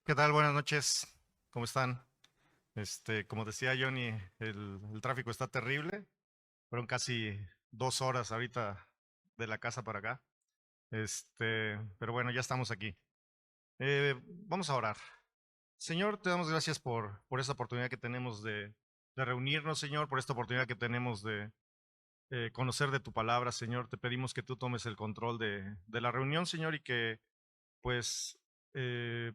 ¿Qué tal? Buenas noches. ¿Cómo están? Como decía Johnny, el tráfico está terrible. Fueron casi 2 horas ahorita de la casa para acá. Pero bueno, ya estamos aquí. Vamos a orar. Señor, te damos gracias por esta oportunidad que tenemos de reunirnos, Señor, por esta oportunidad que tenemos de conocer de tu palabra, Señor. Te pedimos que tú tomes el control de la reunión, Señor, y que pues eh,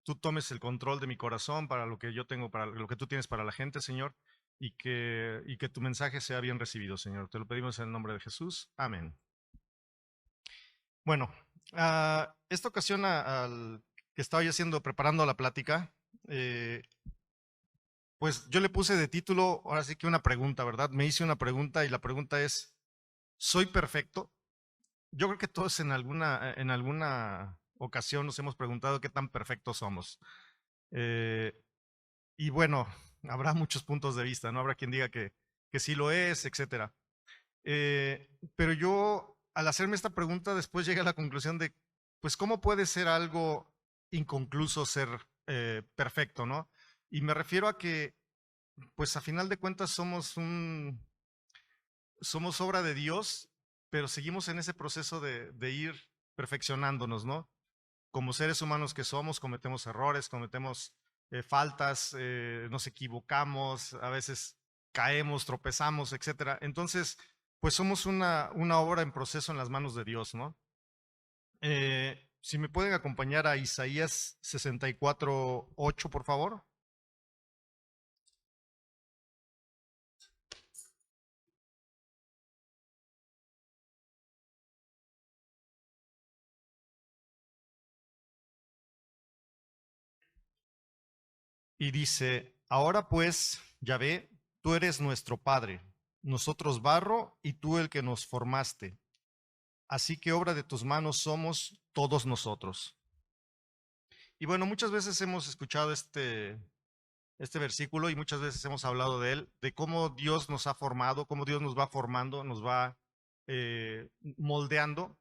tú tomes el control de mi corazón para lo que yo tengo, para lo que tú tienes para la gente, Señor, y que tu mensaje sea bien recibido, Señor. Te lo pedimos en el nombre de Jesús. Amén. Bueno, esta ocasión al que estaba yo haciendo, preparando la plática, eh, pues yo le puse de título, ahora sí que una pregunta, ¿verdad? Me hice una pregunta y la pregunta es, ¿soy perfecto? Yo creo que todos en alguna ocasión nos hemos preguntado qué tan perfectos somos. Eh, y bueno, habrá muchos puntos de vista, ¿no? Habrá quien diga que sí lo es, etcétera. Pero yo, al hacerme esta pregunta, después llegué a la conclusión de, pues, ¿cómo puede ser algo inconcluso ser perfecto, ¿no? Y me refiero a que, pues, a final de cuentas somos obra de Dios, pero seguimos en ese proceso de ir perfeccionándonos, ¿no? Como seres humanos que somos, cometemos errores, cometemos faltas, nos equivocamos, a veces caemos, tropezamos, etcétera. Entonces, pues somos una obra en proceso en las manos de Dios, ¿no? Si me pueden acompañar a Isaías 64:8, por favor. Y dice, ahora pues, Yahvé, tú eres nuestro Padre, nosotros barro y tú el que nos formaste. Así que obra de tus manos somos todos nosotros. Y bueno, muchas veces hemos escuchado este versículo y muchas veces hemos hablado de él, de cómo Dios nos ha formado, cómo Dios nos va formando, nos va moldeando.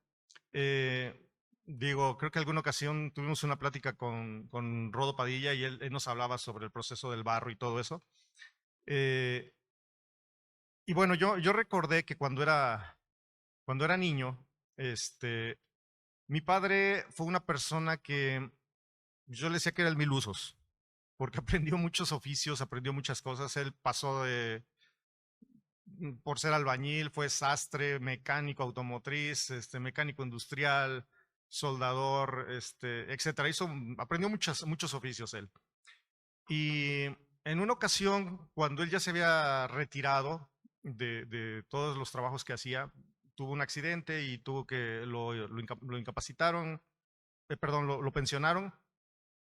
Eh, Digo, creo que alguna ocasión tuvimos una plática con Rodo Padilla y él nos hablaba sobre el proceso del barro y todo eso. Eh, y bueno, yo recordé que cuando era niño, mi padre fue una persona que yo le decía que era el mil usos, porque aprendió muchos oficios, aprendió muchas cosas. Él pasó por ser albañil, fue sastre, mecánico automotriz, mecánico industrial, soldador, etcétera. Aprendió muchos oficios él. Y en una ocasión, cuando él ya se había retirado de todos los trabajos que hacía, tuvo un accidente y tuvo que lo incapacitaron, perdón, lo pensionaron.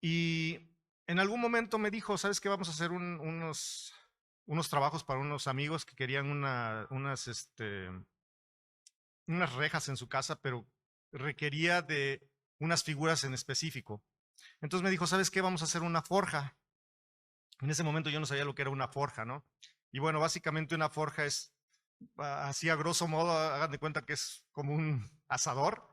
Y en algún momento me dijo, ¿sabes qué? Vamos a hacer unos trabajos para unos amigos que querían unas rejas en su casa, pero requería de unas figuras en específico. Entonces me dijo, ¿sabes qué? Vamos a hacer una forja. En ese momento yo no sabía lo que era una forja, ¿no? Y bueno, básicamente una forja es, así a grosso modo, hagan de cuenta que es como un asador,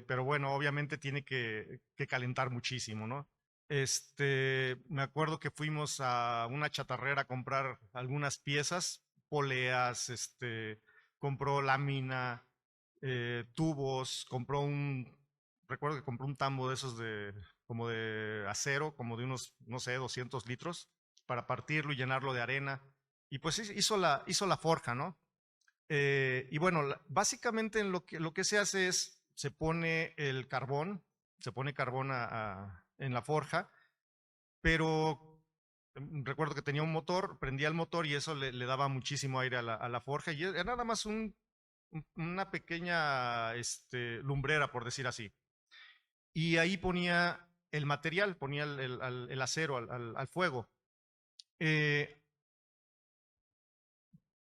pero bueno, obviamente tiene que calentar muchísimo, ¿no? Me acuerdo que fuimos a una chatarrera a comprar algunas piezas, poleas, compró lámina, tubos, recuerdo que compró un tambo de esos como de acero, como de unos, no sé, 200 litros, para partirlo y llenarlo de arena. Y pues hizo la forja, ¿no? Y bueno, básicamente lo que se hace es, se pone carbón en la forja, pero recuerdo que tenía un motor, prendía el motor y eso le daba muchísimo aire a la forja y era nada más una pequeña lumbrera, por decir así. Y ahí ponía el material, ponía el acero al fuego. Eh,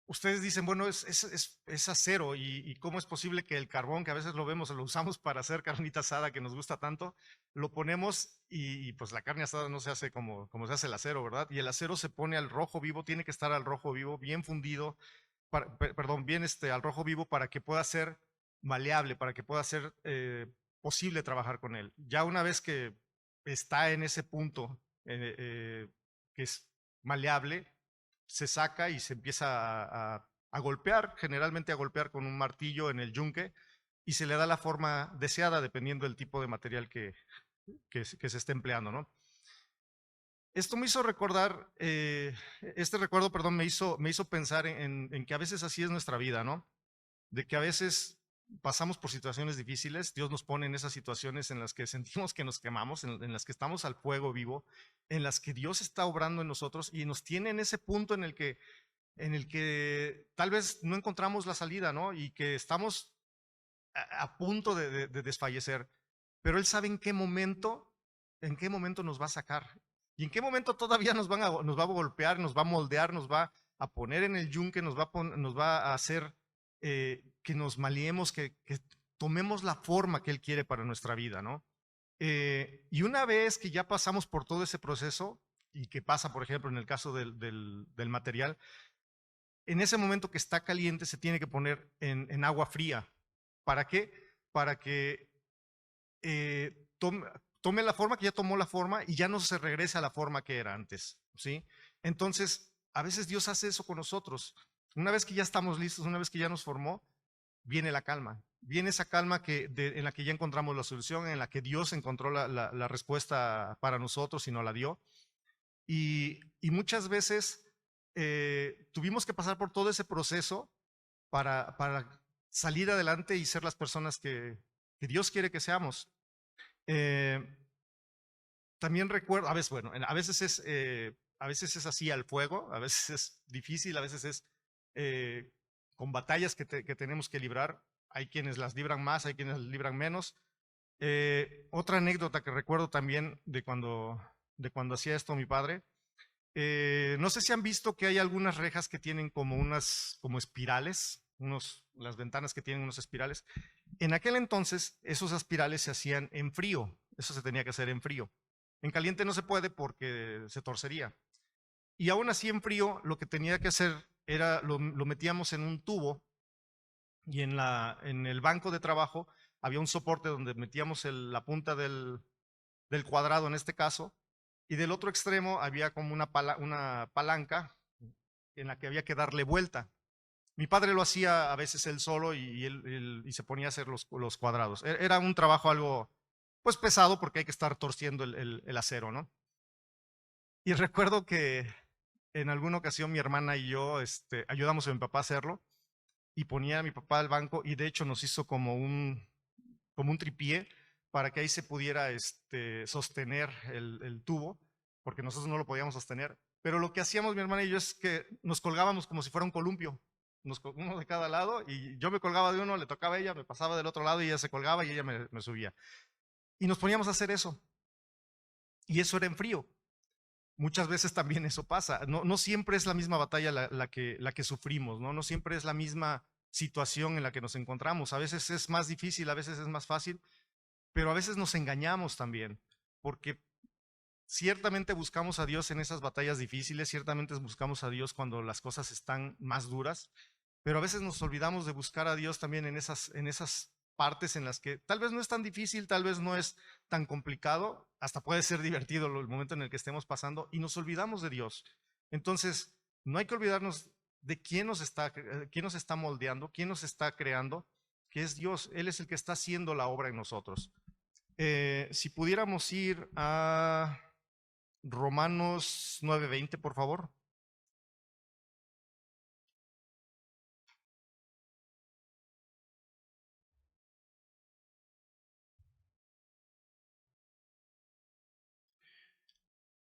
Ustedes dicen, bueno, es acero y cómo es posible que el carbón, que a veces lo vemos, lo usamos para hacer carnita asada que nos gusta tanto, lo ponemos y pues la carne asada no se hace como se hace el acero, ¿verdad? Y el acero se pone al rojo vivo, tiene que estar al rojo vivo, bien fundido, perdón, bien al rojo vivo para que pueda ser maleable, para que pueda ser posible trabajar con él. Ya una vez que está en ese punto que es maleable, se saca y se empieza a golpear, generalmente a golpear con un martillo en el yunque, y se le da la forma deseada dependiendo del tipo de material que se esté empleando, ¿no? Esto me hizo recordar, este recuerdo, perdón, me hizo pensar en que a veces así es nuestra vida, ¿no? De que a veces pasamos por situaciones difíciles, Dios nos pone en esas situaciones en las que sentimos que nos quemamos, en las que estamos al fuego vivo, en las que Dios está obrando en nosotros y nos tiene en ese punto en el que tal vez no encontramos la salida, ¿no? Y que estamos a punto de desfallecer, pero Él sabe en qué momento nos va a sacar y en qué momento todavía nos va a golpear, nos va a moldear, nos va a poner en el yunque, nos va a hacer que nos maliemos, que tomemos la forma que Él quiere para nuestra vida, ¿no? Y una vez que ya pasamos por todo ese proceso, y que pasa, por ejemplo, en el caso del material, en ese momento que está caliente se tiene que poner en agua fría. ¿Para qué? Para que tome la forma, que ya tomó la forma y ya no se regrese a la forma que era antes, ¿sí? Entonces, a veces Dios hace eso con nosotros. Una vez que ya estamos listos, una vez que ya nos formó, viene la calma. Viene esa calma en la que ya encontramos la solución, en la que Dios encontró la respuesta para nosotros y nos la dio. Y muchas veces tuvimos que pasar por todo ese proceso para salir adelante y ser las personas que Dios quiere que seamos. Eh, También recuerdo, a veces, bueno, a veces es así al fuego, a veces es difícil, a veces es eh, con batallas que tenemos que librar. Hay quienes las libran más, hay quienes las libran menos. Otra anécdota que recuerdo también de cuando hacía esto mi padre. No sé si han visto que hay algunas rejas que tienen como como espirales, las ventanas que tienen unos espirales. En aquel entonces, esos espirales se hacían en frío, eso se tenía que hacer en frío. En caliente no se puede porque se torcería. Y aún así en frío, lo que tenía que hacer era, lo metíamos en un tubo y en el banco de trabajo había un soporte donde metíamos la punta del cuadrado en este caso, y del otro extremo había como una palanca en la que había que darle vuelta. Mi padre lo hacía a veces él solo y se ponía a hacer los cuadrados. Era un trabajo algo pues pesado porque hay que estar torciendo el acero, ¿no? Y recuerdo que en alguna ocasión mi hermana y yo ayudamos a mi papá a hacerlo y ponía a mi papá al banco y de hecho nos hizo como un tripié para que ahí se pudiera sostener el tubo, porque nosotros no lo podíamos sostener. Pero lo que hacíamos mi hermana y yo es que nos colgábamos como si fuera un columpio, uno de cada lado, y yo me colgaba de uno, le tocaba a ella, me pasaba del otro lado y ella se colgaba y ella me subía. Y nos poníamos a hacer eso. Y eso era en frío. Muchas veces también eso pasa. No siempre es la misma batalla la que sufrimos, ¿no? No siempre es la misma situación en la que nos encontramos. A veces es más difícil, a veces es más fácil, pero a veces nos engañamos también, porque ciertamente buscamos a Dios en esas batallas difíciles, ciertamente buscamos a Dios cuando las cosas están más duras, pero a veces nos olvidamos de buscar a Dios también en esas partes en las que tal vez no es tan difícil, tal vez no es tan complicado, hasta puede ser divertido el momento en el que estemos pasando y nos olvidamos de Dios. Entonces, no hay que olvidarnos de quién nos está moldeando, quién nos está creando, que es Dios. Él es el que está haciendo la obra en nosotros. Si pudiéramos ir a Romanos 9:20, por favor.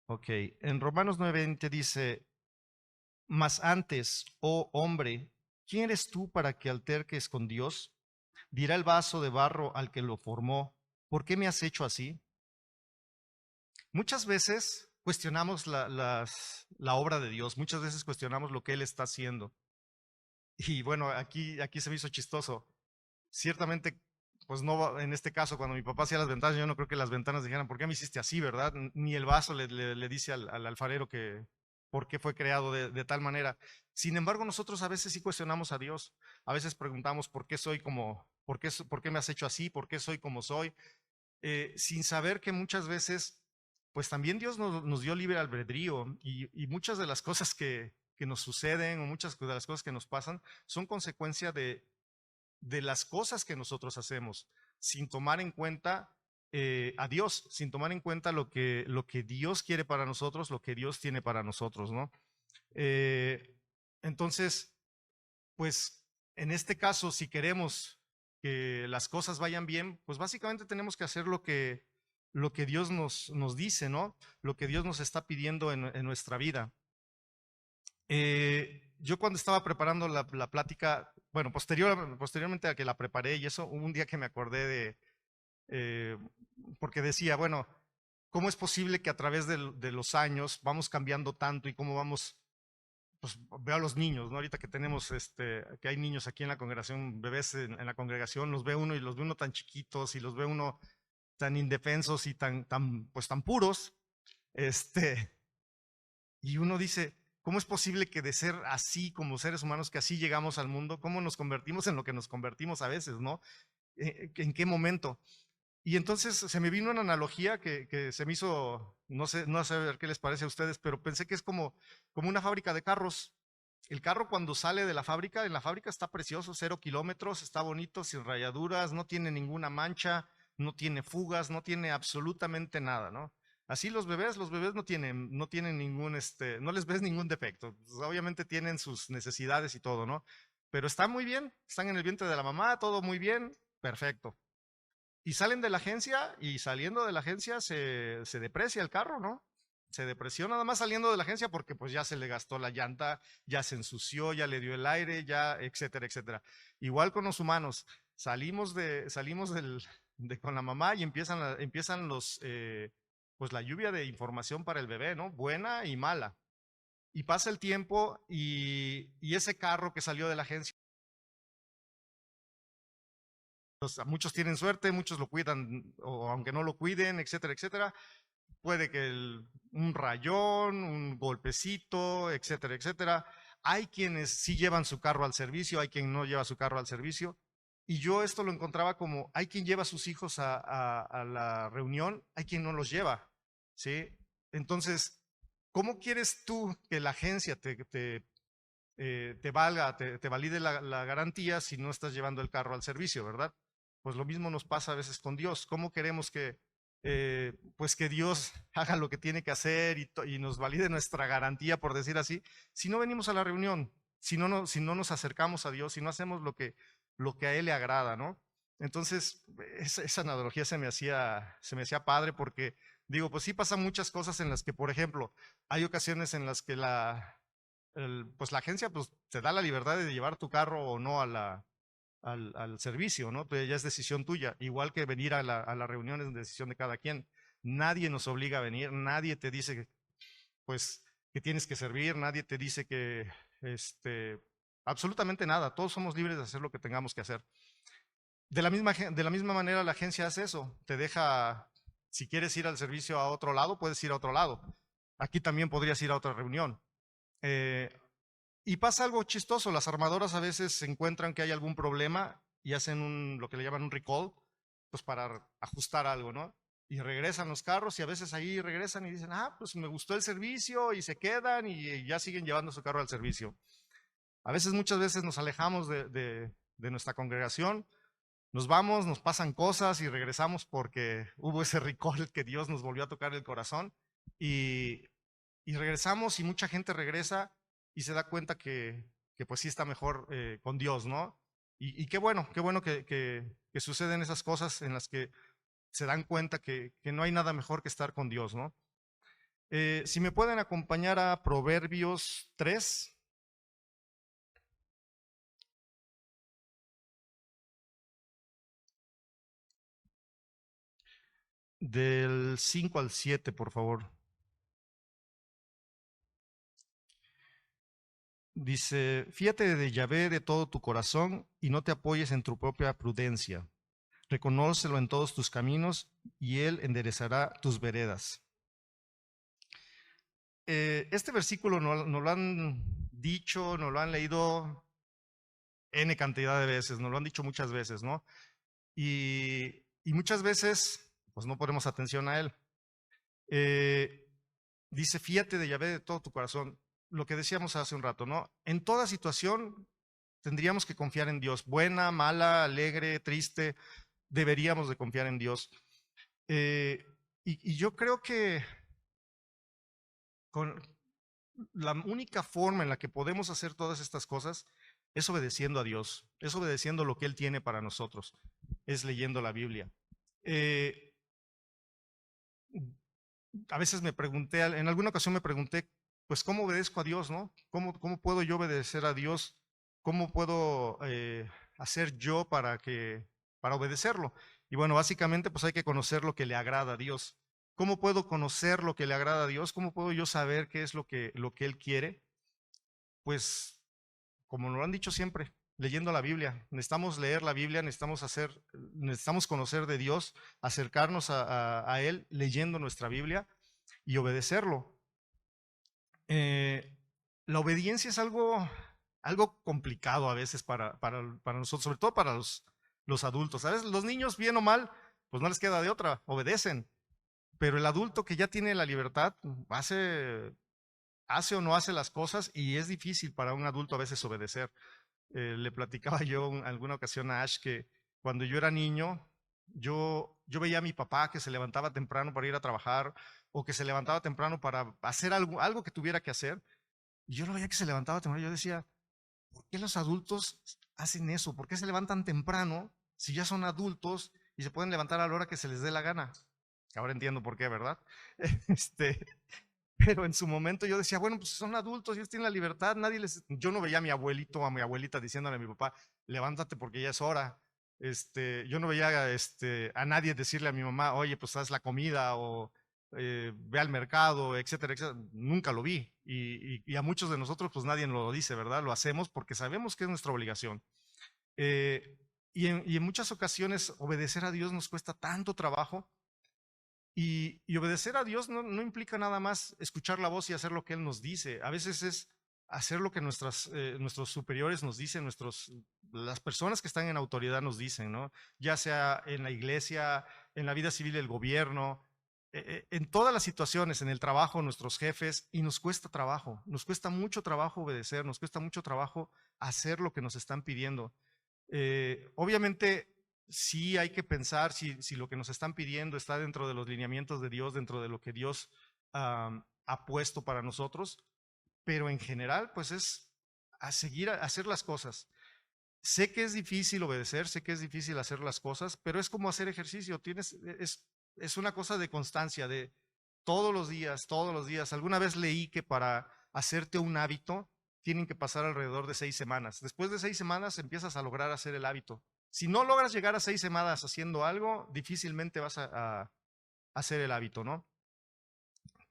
Ok, en Romanos 9:20 dice, mas antes, oh hombre, ¿quién eres tú para que alterques con Dios? Dirá el vaso de barro al que lo formó, ¿por qué me has hecho así? Muchas veces cuestionamos la obra de Dios, muchas veces cuestionamos lo que Él está haciendo. Y bueno, aquí se me hizo chistoso. Ciertamente, pues no, en este caso, cuando mi papá hacía las ventanas, yo no creo que las ventanas dijeran, ¿por qué me hiciste así, verdad? Ni el vaso le dice al alfarero que por qué fue creado de tal manera. Sin embargo, nosotros a veces sí cuestionamos a Dios. A veces preguntamos, ¿por qué soy por qué me has hecho así? ¿Por qué soy como soy? Sin saber que muchas veces pues también Dios nos dio libre albedrío y muchas de las cosas que nos suceden o muchas de las cosas que nos pasan son consecuencia de las cosas que nosotros hacemos, sin tomar en cuenta a Dios, sin tomar en cuenta lo que Dios quiere para nosotros, lo que Dios tiene para nosotros, ¿no? Eh, entonces, pues en este caso, si queremos que las cosas vayan bien, pues básicamente tenemos que hacer lo que Dios nos dice, ¿no? Lo que Dios nos está pidiendo en nuestra vida. Yo cuando estaba preparando la plática, bueno, posteriormente a que la preparé y eso, hubo un día que me acordé eh, porque decía, bueno, ¿cómo es posible que a través de los años vamos cambiando tanto y cómo vamos, pues veo a los niños, ¿no? Ahorita que tenemos, que hay niños aquí en la congregación, bebés en la congregación, los ve uno y los ve uno tan chiquitos y los ve uno tan indefensos y pues tan puros, y uno dice, ¿cómo es posible que de ser así como seres humanos, que así llegamos al mundo, cómo nos convertimos en lo que nos convertimos a veces, ¿no? ¿En qué momento? Y entonces se me vino una analogía que se me hizo, no sé a ver qué les parece a ustedes, pero pensé que es como una fábrica de carros. El carro cuando sale de la fábrica, en la fábrica está precioso, 0 kilómetros, está bonito, sin rayaduras, no tiene ninguna mancha, no tiene fugas, no tiene absolutamente nada, ¿no? Así los bebés no tienen ningún, no les ves ningún defecto. Pues, obviamente tienen sus necesidades y todo, ¿no? Pero están muy bien, están en el vientre de la mamá, todo muy bien, perfecto. Y salen de la agencia y saliendo de la agencia se deprecia el carro, ¿no? Se depreció nada más saliendo de la agencia porque pues ya se le gastó la llanta, ya se ensució, ya le dio el aire, ya, etcétera, etcétera. Igual con los humanos, salimos con la mamá y empiezan pues la lluvia de información para el bebé, ¿no? Buena y mala. Y pasa el tiempo y ese carro que salió de la agencia, muchos tienen suerte, muchos lo cuidan, o aunque no lo cuiden, etcétera, etcétera. Puede que un rayón, un golpecito, etcétera, etcétera. Hay quienes sí llevan su carro al servicio, hay quien no lleva su carro al servicio. Y yo esto lo encontraba como, hay quien lleva a sus hijos a la reunión, hay quien no los lleva, ¿sí? Entonces, ¿cómo quieres tú que la agencia te valga, te valide la garantía si no estás llevando el carro al servicio, ¿verdad? Pues lo mismo nos pasa a veces con Dios. ¿Cómo queremos pues que Dios haga lo que tiene que hacer y nos valide nuestra garantía, por decir así, si no venimos a la reunión, si no nos acercamos a Dios, si no hacemos lo que a Él le agrada, ¿no? Entonces, esa analogía se me hacía padre porque digo, pues sí pasan muchas cosas en las que, por ejemplo, hay ocasiones en las que pues la agencia pues te da la libertad de llevar tu carro o no al servicio, ¿no? Pues ya es decisión tuya, igual que venir a la reunión es decisión de cada quien. Nadie nos obliga a venir, nadie te dice pues que tienes que servir, nadie te dice absolutamente nada, todos somos libres de hacer lo que tengamos que hacer. De la misma manera la agencia hace eso, te deja, si quieres ir al servicio a otro lado, puedes ir a otro lado. Aquí también podrías ir a otra reunión. Eh, y pasa algo chistoso, las armadoras a veces se encuentran que hay algún problema y hacen lo que le llaman un recall, pues para ajustar algo, ¿no? Y regresan los carros y a veces ahí regresan y dicen, pues me gustó el servicio y se quedan y ya siguen llevando su carro al servicio. A veces, muchas veces nos alejamos de nuestra congregación, nos vamos, nos pasan cosas y regresamos porque hubo ese recall que Dios nos volvió a tocar el corazón y, y regresamos y mucha gente regresa y se da cuenta que pues sí está mejor con Dios, ¿no? Y qué bueno que suceden esas cosas en las que se dan cuenta que no hay nada mejor que estar con Dios, ¿no? Si me pueden acompañar a Proverbios 3, del 5 al 7, por favor. Dice, fíate de Yahvé de todo tu corazón y no te apoyes en tu propia prudencia. Reconócelo en todos tus caminos y Él enderezará tus veredas. Este versículo nos lo han dicho, nos lo han leído N cantidad de veces, nos lo han dicho muchas veces, ¿no? Y muchas veces, pues no ponemos atención a Él. Eh, Dice, fíate de Yahvé de todo tu corazón. Lo que decíamos hace un rato, ¿no? En toda situación tendríamos que confiar en Dios. Buena, mala, alegre, triste, deberíamos de confiar en Dios. Eh, y yo creo que con la única forma en la que podemos hacer todas estas cosas es obedeciendo a Dios, es obedeciendo lo que Él tiene para nosotros, es leyendo la Biblia. Eh, a veces me pregunté, en alguna ocasión me pregunté, pues, ¿cómo obedezco a Dios, no? ¿Cómo puedo yo obedecer a Dios? ¿Cómo puedo hacer yo para obedecerlo? Y bueno, básicamente, pues hay que conocer lo que le agrada a Dios. ¿Cómo puedo conocer lo que le agrada a Dios? ¿Cómo puedo yo saber qué es lo que Él quiere? Pues, como lo han dicho siempre, leyendo la Biblia. Necesitamos leer la Biblia, necesitamos conocer de Dios, acercarnos a Él leyendo nuestra Biblia y obedecerlo. La obediencia es algo complicado a veces para nosotros, sobre todo para los adultos. A veces los niños, bien o mal, pues no les queda de otra, obedecen. Pero el adulto que ya tiene la libertad hace o no hace las cosas y es difícil para un adulto a veces obedecer. Le platicaba yo en alguna ocasión a Ash que cuando yo era niño, yo veía a mi papá que se levantaba temprano para ir a trabajar o que se levantaba temprano para hacer algo que tuviera que hacer. Y yo lo veía que se levantaba temprano. Yo decía, ¿por qué los adultos hacen eso? ¿Por qué se levantan temprano si ya son adultos y se pueden levantar a la hora que se les dé la gana? Ahora entiendo por qué, ¿verdad? Este, pero en su momento yo decía, bueno, pues son adultos, ellos tienen la libertad, yo no veía a mi abuelito o a mi abuelita diciéndole a mi papá, levántate porque ya es hora. Yo no veía a nadie decirle a mi mamá, oye, pues haz la comida o ve al mercado, etcétera, etcétera. Nunca lo vi. Y a muchos de nosotros, pues nadie nos lo dice, ¿verdad? Lo hacemos porque sabemos que es nuestra obligación. Y en muchas ocasiones obedecer a Dios nos cuesta tanto trabajo y obedecer a Dios no implica nada más escuchar la voz y hacer lo que Él nos dice. A veces es hacer lo que nuestros superiores nos dicen, las personas que están en autoridad nos dicen, ¿no? Ya sea en la iglesia, en la vida civil del gobierno, en todas las situaciones, en el trabajo, nuestros jefes, y nos cuesta mucho trabajo obedecer, nos cuesta mucho trabajo hacer lo que nos están pidiendo. Obviamente, sí hay que pensar si lo que nos están pidiendo está dentro de los lineamientos de Dios, dentro de lo que Dios ha puesto para nosotros, pero en general, pues es a hacer las cosas. Sé que es difícil obedecer, sé que es difícil hacer las cosas, pero es como hacer ejercicio, es una cosa de constancia, de todos los días, todos los días. Alguna vez leí que para hacerte un hábito tienen que pasar alrededor de 6 semanas. Después de 6 semanas empiezas a lograr hacer el hábito. Si no logras llegar a 6 semanas haciendo algo, difícilmente vas a hacer el hábito, ¿no?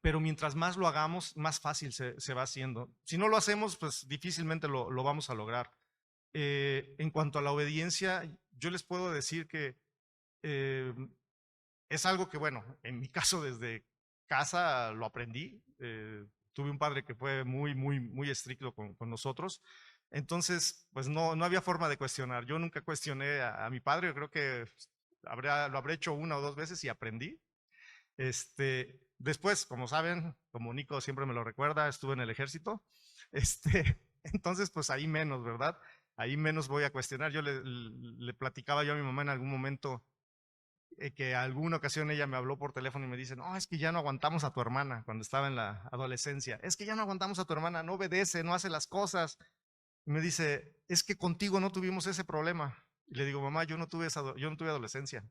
Pero mientras más lo hagamos, más fácil se va haciendo. Si no lo hacemos, pues difícilmente lo vamos a lograr. En cuanto a la obediencia, yo les puedo decir que eh, es algo que, bueno, en mi caso desde casa lo aprendí. Tuve un padre que fue muy estricto con nosotros. Entonces, pues no había forma de cuestionar. Yo nunca cuestioné a mi padre. Yo creo que lo habré hecho una o dos veces y aprendí. Después, como saben, como Nico siempre me lo recuerda, estuve en el ejército. Entonces, pues ahí menos, ¿verdad? Ahí menos voy a cuestionar. Yo le platicaba yo a mi mamá en algún momento que alguna ocasión ella me habló por teléfono y me dice, no, es que ya no aguantamos a tu hermana cuando estaba en la adolescencia. Es que ya no aguantamos a tu hermana, no obedece, no hace las cosas. Y me dice, es que contigo no tuvimos ese problema. Y le digo, mamá, yo no tuve adolescencia.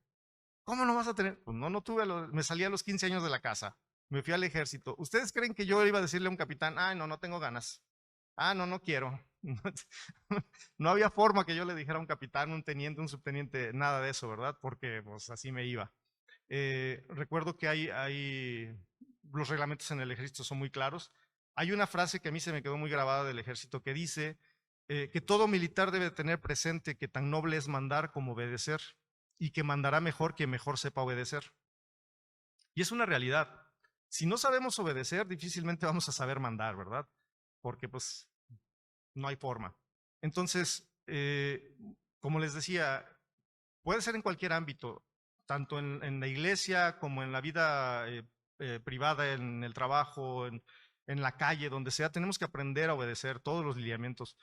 ¿Cómo no vas a tener? Pues no tuve, me salí a los 15 años de la casa, me fui al ejército. ¿Ustedes creen que yo iba a decirle a un capitán, ay, no tengo ganas? Ah, no quiero. No había forma que yo le dijera a un capitán, un teniente, un subteniente, nada de eso, ¿verdad? Porque pues así me iba. Recuerdo que los reglamentos en el ejército son muy claros. Hay una frase que a mí se me quedó muy grabada del ejército que dice que todo militar debe tener presente que tan noble es mandar como obedecer y que mandará mejor quien mejor sepa obedecer. Y es una realidad. Si no sabemos obedecer, difícilmente vamos a saber mandar, ¿verdad? Porque pues no hay forma. Entonces, como les decía, puede ser en cualquier ámbito, tanto en la iglesia como en la vida privada, en el trabajo, en la calle, donde sea, tenemos que aprender a obedecer todos los lineamientos,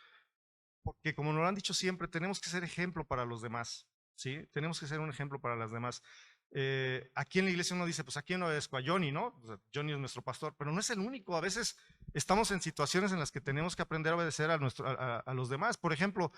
porque como nos lo han dicho siempre, tenemos que ser ejemplo para los demás, ¿sí? Tenemos que ser un ejemplo para las demás. Aquí en la iglesia uno dice, pues aquí no obedezco a Johnny, ¿no? O sea, Johnny es nuestro pastor, pero no es el único. A veces estamos en situaciones en las que tenemos que aprender a obedecer a los demás. Por ejemplo,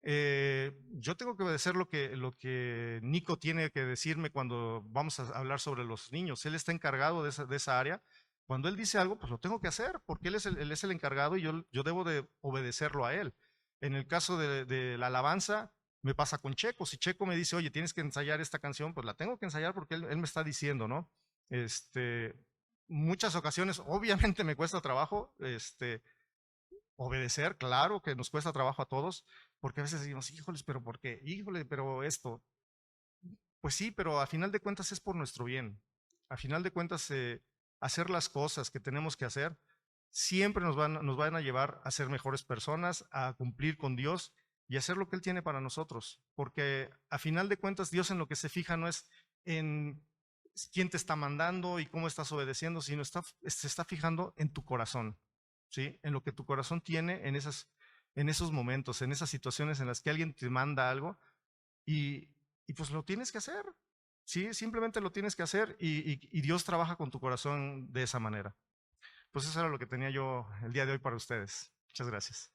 yo tengo que obedecer lo que Nico tiene que decirme cuando vamos a hablar sobre los niños. Él está encargado de esa área. Cuando él dice algo, pues lo tengo que hacer, porque él es el encargado y yo debo de obedecerlo a él. En el caso de la alabanza, me pasa con Checo. Si Checo me dice, oye, tienes que ensayar esta canción, pues la tengo que ensayar porque él me está diciendo, ¿no? Este, muchas ocasiones, obviamente me cuesta trabajo, obedecer, claro que nos cuesta trabajo a todos, porque a veces decimos, híjoles, pero ¿por qué? Híjole, pero esto. Pues sí, pero a final de cuentas es por nuestro bien. A final de cuentas, hacer las cosas que tenemos que hacer siempre nos van a llevar a ser mejores personas, a cumplir con Dios y hacer lo que Él tiene para nosotros. Porque a final de cuentas, Dios en lo que se fija no es en quién te está mandando y cómo estás obedeciendo, sino se está fijando en tu corazón, ¿sí? En lo que tu corazón tiene en esos momentos, en esas situaciones en las que alguien te manda algo y, y pues lo tienes que hacer, ¿sí? Simplemente lo tienes que hacer y Dios trabaja con tu corazón de esa manera. Pues eso era lo que tenía yo el día de hoy para ustedes. Muchas gracias.